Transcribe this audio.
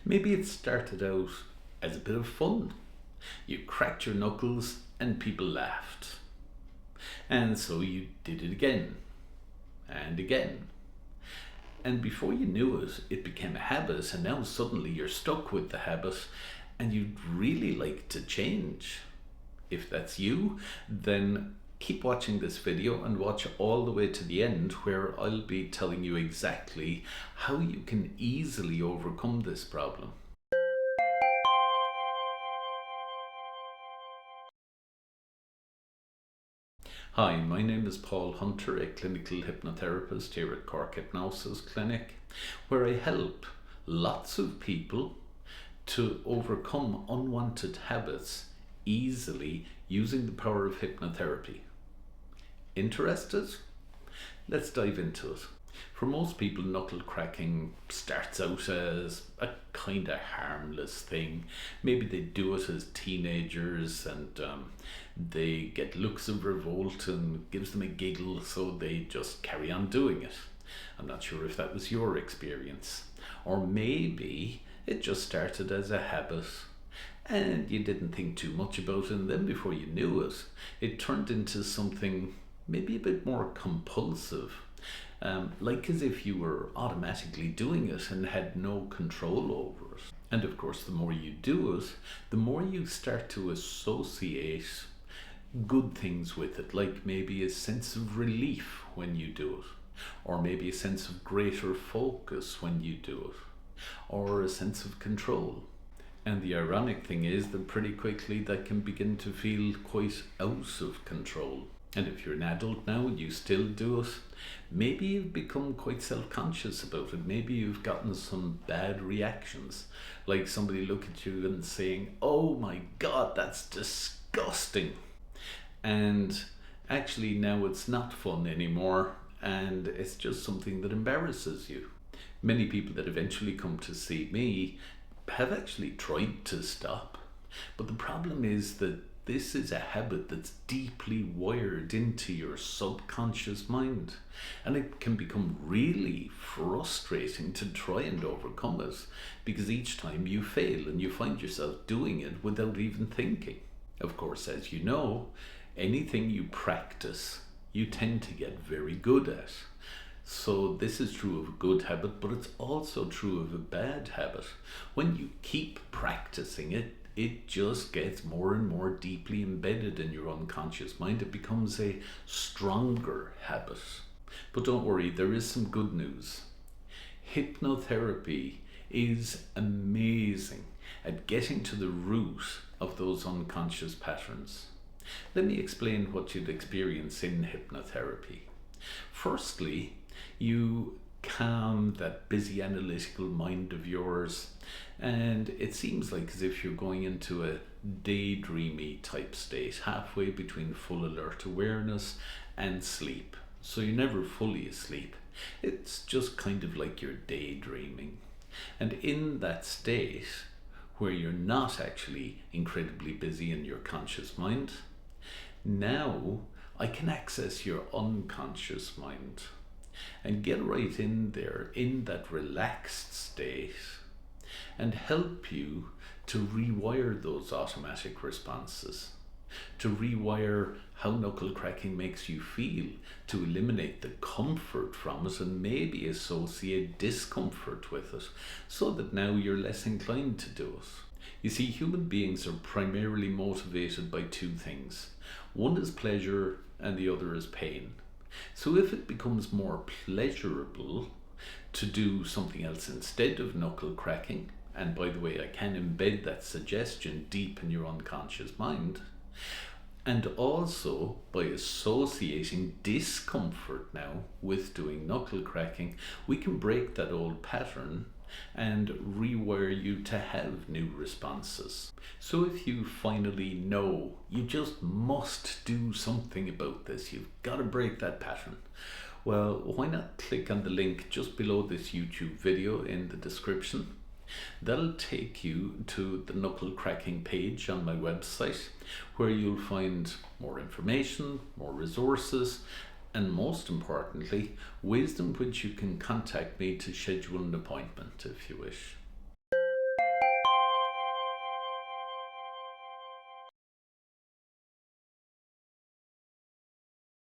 Maybe it started out as a bit of fun. You cracked your knuckles and people laughed. And so you did it again and again. And before you knew it, it became a habit, and now suddenly you're stuck with the habit and you'd really like to change. If that's you, then keep watching this video and watch all the way to the end, where I'll be telling you exactly how you can easily overcome this problem. Hi, my name is Paul Hunter, a clinical hypnotherapist here at Cork Hypnosis Clinic, where I help lots of people to overcome unwanted habits easily using the power of hypnotherapy. Interested? Let's dive into it. For most people, knuckle cracking starts out as a kind of harmless thing. Maybe they do it as teenagers and they get looks of revolt and gives them a giggle, so they just carry on doing it. I'm not sure if that was your experience. Or maybe it just started as a habit and you didn't think too much about it, and then before you knew it, it turned into something maybe a bit more compulsive. Like as if you were automatically doing it and had no control over it. And of course, the more you do it, the more you start to associate good things with it, like maybe a sense of relief when you do it, or maybe a sense of greater focus when you do it, or a sense of control. And the ironic thing is that pretty quickly that can begin to feel quite out of control. And if you're an adult now and you still do it, maybe you've become quite self-conscious about it. Maybe you've gotten some bad reactions, like somebody looking at you and saying, "Oh my God, that's disgusting." And actually now it's not fun anymore, and it's just something that embarrasses you. Many people that eventually come to see me have actually tried to stop, but the problem is that this is a habit that's deeply wired into your subconscious mind, and it can become really frustrating to try and overcome it, because each time you fail and you find yourself doing it without even thinking. Of course, as you know, anything you practice, you tend to get very good at. So this is true of a good habit, but it's also true of a bad habit. When you keep practicing it, it just gets more and more deeply embedded in your unconscious mind. It becomes a stronger habit. But don't worry, there is some good news. Hypnotherapy is amazing at getting to the root of those unconscious patterns. Let me explain what you'd experience in hypnotherapy. Firstly, you calm that busy analytical mind of yours, and it seems like as if you're going into a daydreamy type state, halfway between full alert awareness and sleep. So you're never fully asleep. It's just kind of like you're daydreaming. And in that state, where you're not actually incredibly busy in your conscious mind, now I can access your unconscious mind and get right in there in that relaxed state and help you to rewire those automatic responses, to rewire how knuckle cracking makes you feel, to eliminate the comfort from it and maybe associate discomfort with it, so that now you're less inclined to do it. You see, human beings are primarily motivated by two things. One is pleasure and the other is pain. So if it becomes more pleasurable to do something else instead of knuckle cracking, and by the way, I can embed that suggestion deep in your unconscious mind, and also by associating discomfort now with doing knuckle cracking, we can break that old pattern and rewire you to have new responses. So if you finally know you just must do something about this, you've got to break that pattern, well, why not click on the link just below this YouTube video in the description. That'll take you to the knuckle cracking page on my website, where you'll find more information, more resources, and most importantly, ways in which you can contact me to schedule an appointment if you wish.